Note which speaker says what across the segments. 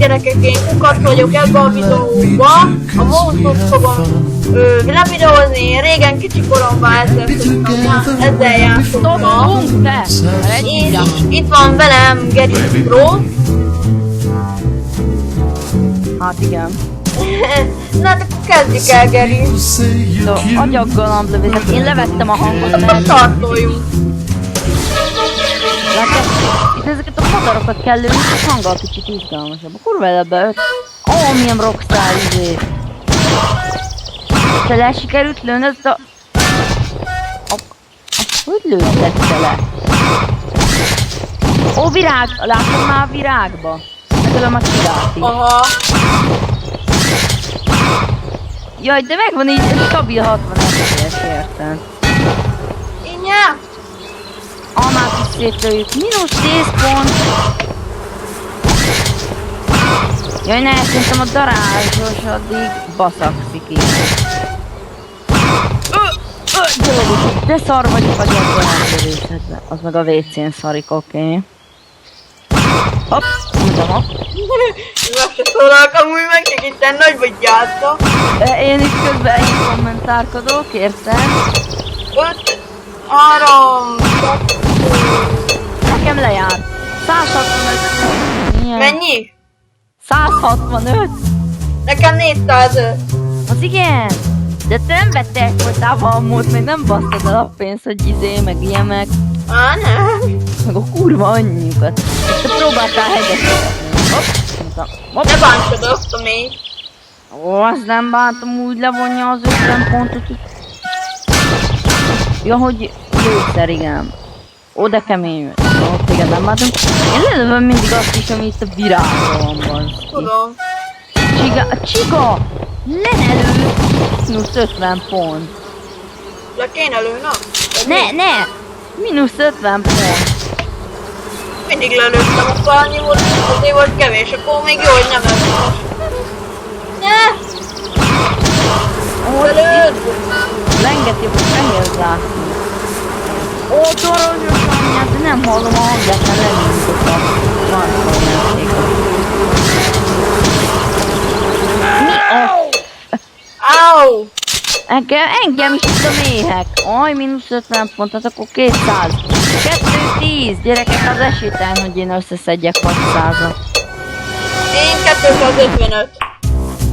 Speaker 1: gyerekek, én kukat vagyok ebben a videóban. A Monstert fogom levideózni, régen kicsi koromban ezzel játszottam. És itt van velem Geri Pro.
Speaker 2: Hát igen.
Speaker 1: Na hát akkor kezdjük el, Geri.
Speaker 2: Agyaggalamb lövés, én levettem a hangot,
Speaker 1: mert... Tartoljunk.
Speaker 2: Itt ezeket a madarokat kell lőni, és hanggal kicsit izgalmasabb. A kurva ebbe milyen rockstar izé. Te le sikerült lőnöd a... Hogy lőtted te le? Ó, virág! Látod már a virágba? Megölöm a csirát is.
Speaker 1: Aha.
Speaker 2: Jaj, de megvan így stabil 60 FPS, érted?
Speaker 1: Innen?
Speaker 2: Almát is szétlőjük. Mínusz 10 pont. Jaj, ne, szerintem a darázsos addig baszakszik így. De szar vagyok a gyakorlás. Az meg a WC-n szarik, oké. Hopp, mondom, hopp.
Speaker 1: Meg se szólok, amúgy meg csak itten nagy vagy játszom.
Speaker 2: Én is közben így kommentárkodok, érted?
Speaker 1: 5, 3, 2...
Speaker 2: Nekem lejár. 165.
Speaker 1: Mennyi?
Speaker 2: 165.
Speaker 1: Nekem 405.
Speaker 2: Az igen. De te nem vettél voltával a mód, még nem basztad el a pénzt, hogy izé, meg ilyenek.
Speaker 1: Á, nem.
Speaker 2: Meg a kurva annyiukat. Te próbáltál hegyet. Hopp.
Speaker 1: Ne bántsad azt a mély.
Speaker 2: Ó, azt nem bántam, úgy levonja az 50 pontot. Ja, hogy lőszer, igen. Ó, de kemény vagy. Ó, téged nem bántam. Én lelövöm mindig azt is, ami itt a virágon van.
Speaker 1: Tudom.
Speaker 2: Csiga! Lenelő! Minusz 50 pont.
Speaker 1: Le kéne lőnöm?
Speaker 2: Ne! Minusz 50 pont.
Speaker 1: Mindig lelőttem, akkor annyi volt, azért volt kevés, akkor még jó, hogy nem lesz. Ne! Lelőd!
Speaker 2: Lengeti a fehér zászló. Ó, toronyos anyját, de nem hallom a hangját, mert lelőttek a transformációkat. Mi a...
Speaker 1: Áú!
Speaker 2: Engem is itt a méhek. Aj, minusz 50 pont, hát akkor 200. 210, gyerekek, az esélytelen, hogy én összeszedjek 600-at.
Speaker 1: Én 255.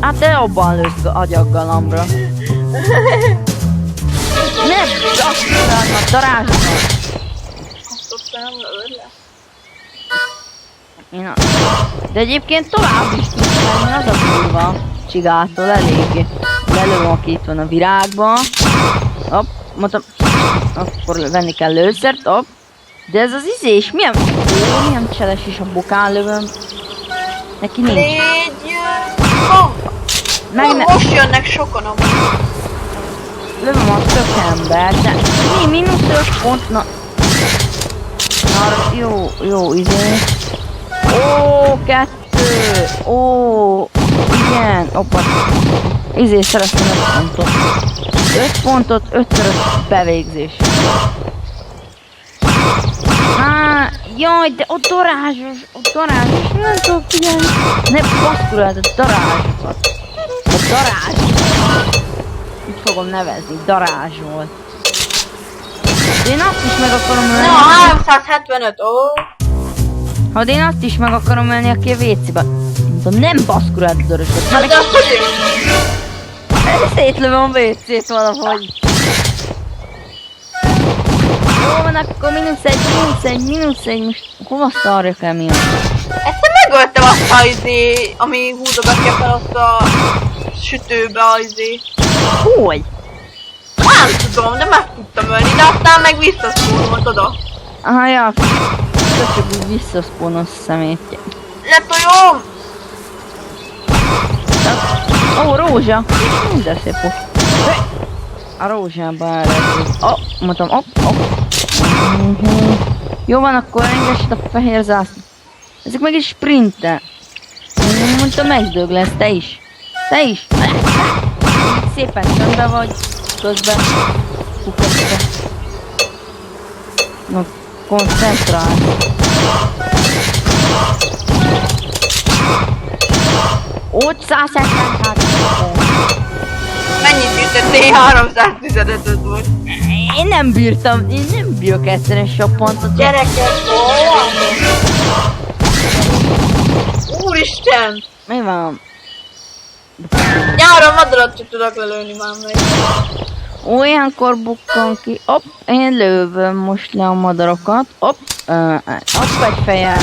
Speaker 2: Hát te jobban lősz agyaggalambra. Nem, azt mondanak, darázsokat.
Speaker 1: Azt nem lövöd le.
Speaker 2: De egyébként tovább is tudsz menni, az a kurva csigától eléggé. Lelövöm, aki itt van a virágban. Hopp, mondtam, akkor venni kell lőszert, hopp. De ez az izés, milyen cseles is a bokán lövöm. Neki nincs.
Speaker 1: Légy... Most jönnek sokan amúgy.
Speaker 2: Lövöm a tök ember, de mi mínusz 5 pont, na jó, izé. Ó, 2. Ó, igen, oppa. Izé szereztem 5 pontot. 5 pontot, 5-szörös bevégzés. Jaj, de ott darázsos, nem tudok figyelni. Ne baszkuláld a darázsokat. A darázs. Így fogom nevezni, darázs volt. De én azt is meg akarom ölni.
Speaker 1: Na, 375, ó.
Speaker 2: Ha én azt is meg akarom ölni, aki a WC-be. Mondom, nem baszkuláld a darázsokat.
Speaker 1: Hát de azt
Speaker 2: Szétlövöm a WC-t valahogy. Jó van, akkor mínusz egy, most hova szarjak el mi?
Speaker 1: Egyszer megöltem azt a izé, ami húzogatja fel azt a sütőbe a izé.
Speaker 2: Hogy?
Speaker 1: Nem tudom, de meg tudtam ölni, de aztán meg visszaszpónolt oda.
Speaker 2: Aha, ja, csak úgy visszaszpónos szemétje.
Speaker 1: Letoljom!
Speaker 2: Ó, rózsa! De szép volt. A rózsába elrejtőz. Mondtam, Jó van, akkor engessd a fehér zászlót. Ezek meg is sprintel. Mondtam, megdög lesz, te is. Szépen csöndbe vagy, közben kukaszba. Na, koncentrálj. Ott 173 pont.
Speaker 1: Mennyit ütöttél? 315-öt volt.
Speaker 2: Én nem bírok egyszerűen sok pontot.
Speaker 1: Gyerekek, hol vannak? Úristen!
Speaker 2: Mi van?
Speaker 1: Nyáron madarat sem tudok lelőni már meg.
Speaker 2: Olyankor bukkan ki. Hopp, én lövöm most le a madarokat. Hopp, hopp egy fejen.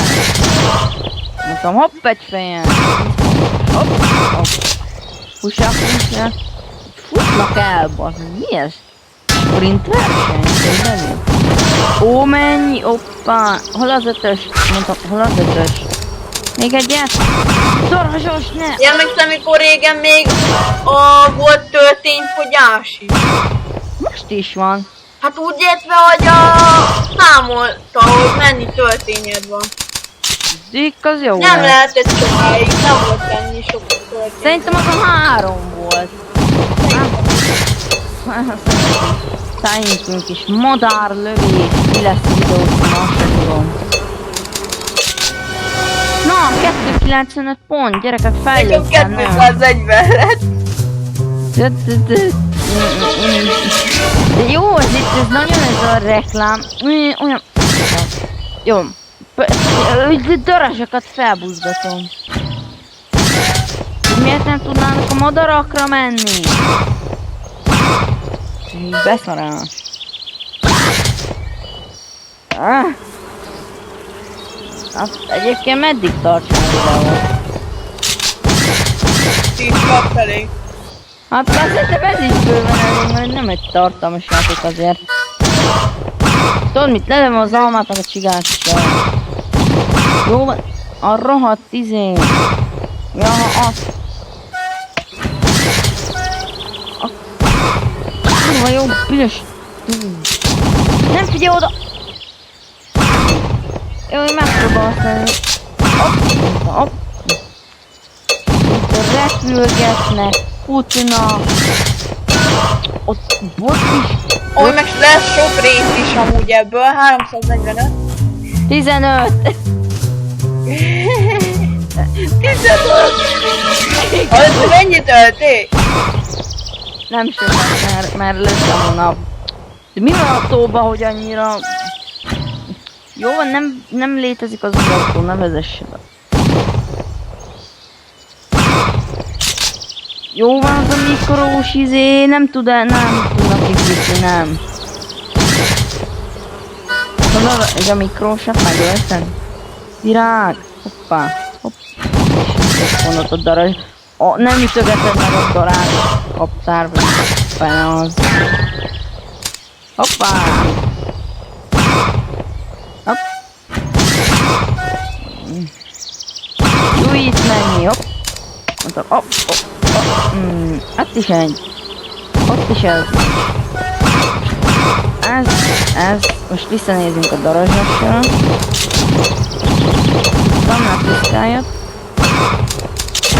Speaker 2: Mondtam, hopp egy fejen. Hopp, hopp. Push-up. Futnak el, bazd. Mi ez? Sprint verseny? Ó, mennyi? Hoppá. Hol az 5-ös? Mondtam, hol az 5-ös? Még egyet? Darazsos, ne!
Speaker 1: Emlékszem, mikor régen még volt töltényfogyás is.
Speaker 2: Most is van.
Speaker 1: Hát úgy értve, hogy számolta, hogy mennyi töltényed van.
Speaker 2: Zik, az jó.
Speaker 1: Nem lehetett sokáig, nem volt ennyi sok töltény.
Speaker 2: Szerintem az a 3 volt. Szerintem is madárlövés, mi lesz videót, azt sem tudom. Na, 295 pont, gyerekek, fejlődtem,
Speaker 1: Nekem 240 lett.
Speaker 2: De jó, ez nagyon ez a reklám. Olyan... Jó. Darazsakat felbuzgatom. Miért nem tudnának a madarakra menni? Beszarás. Azt egyébként meddig tartson a videó?
Speaker 1: 10 kap elég.
Speaker 2: Hát szerintem ez is bőven elég, mert nem egy tartalmas játék azért. Tudod mit, lelem az almát, meg a csigát is el. Jó van, a rohadt izé. Ja, azt. Kurva jó, büdös. Nem figyelj oda! Jó, én megpróbálom tenni. Hopp, hopp. Itt repülgetnek, futnak. Ott bot is.
Speaker 1: Ó, meg lesz sok rész is amúgy ebből, 345.
Speaker 2: 15.
Speaker 1: 15! Az mennyit ölték?
Speaker 2: Nem sokat, mert lőttem a nap. De mi van a tóba, hogy annyira... Jó van, nem létezik az autó, nem vezesse be. Jó van az a mikrós izé, nem tudnak kikütni, nem. Tudod, ez a mikrósat megölted? Virág! Hoppá! Hopp! És mondod a darázs. Nem ütögeted meg a darázs kaptárba, fene az. Hoppá! Hopp! Jó, itt menni, hopp! Mondtam, hopp, hopp, hopp. Ott is egy. Ott is ez. Ez. Most visszanézünk a darazsasra. Tannak tisztáját.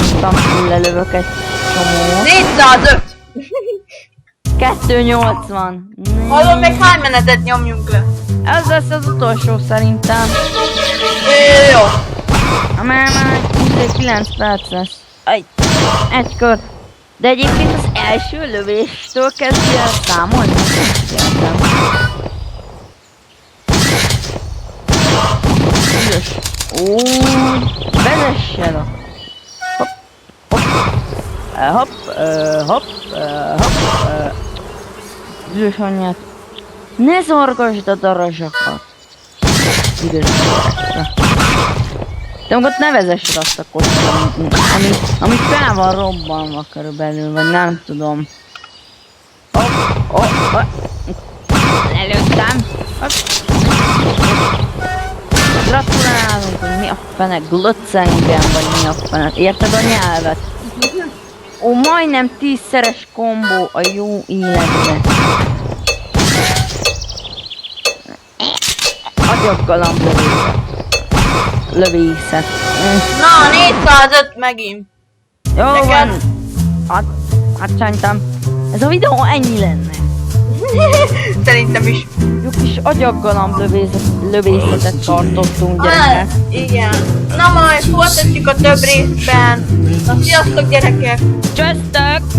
Speaker 2: Aztán lelövök egy csomó.
Speaker 1: 405!
Speaker 2: 280.
Speaker 1: Hallom, még hány menetet nyomjunk le?
Speaker 2: Ez lesz az utolsó szerintem.
Speaker 1: Jó.
Speaker 2: Már 9 perc lesz. Egy kör. De egyébként az első lövéstől kezdi el számolni. Üdös. Ó, vezessen a... Hopp, hopp, üdös anyját. Ne zorgasd a darazsakat. Üdös anyját. De akkor ne vezessed azt a kocsit, ami fel van robbanva körülbelül, vagy nem tudom. Előttem. Gratulálunk, hogy mi a fene, glöccengen, vagy mi a fene. Érted a nyelvet? Ó, majdnem 10-szeres kombó a jó életbe. Agyaggalamb lövészet.
Speaker 1: Na, 405 megint.
Speaker 2: Jó
Speaker 1: Nekem...
Speaker 2: van. Hát szerintem ez a videó ennyi lenne.
Speaker 1: Szerintem is.
Speaker 2: Jó kis agyaggalamb lövészetet tartottunk, gyerekek.
Speaker 1: Igen. Na majd folytatjuk a több részben. Na, sziasztok gyerekek!
Speaker 2: Csöztök!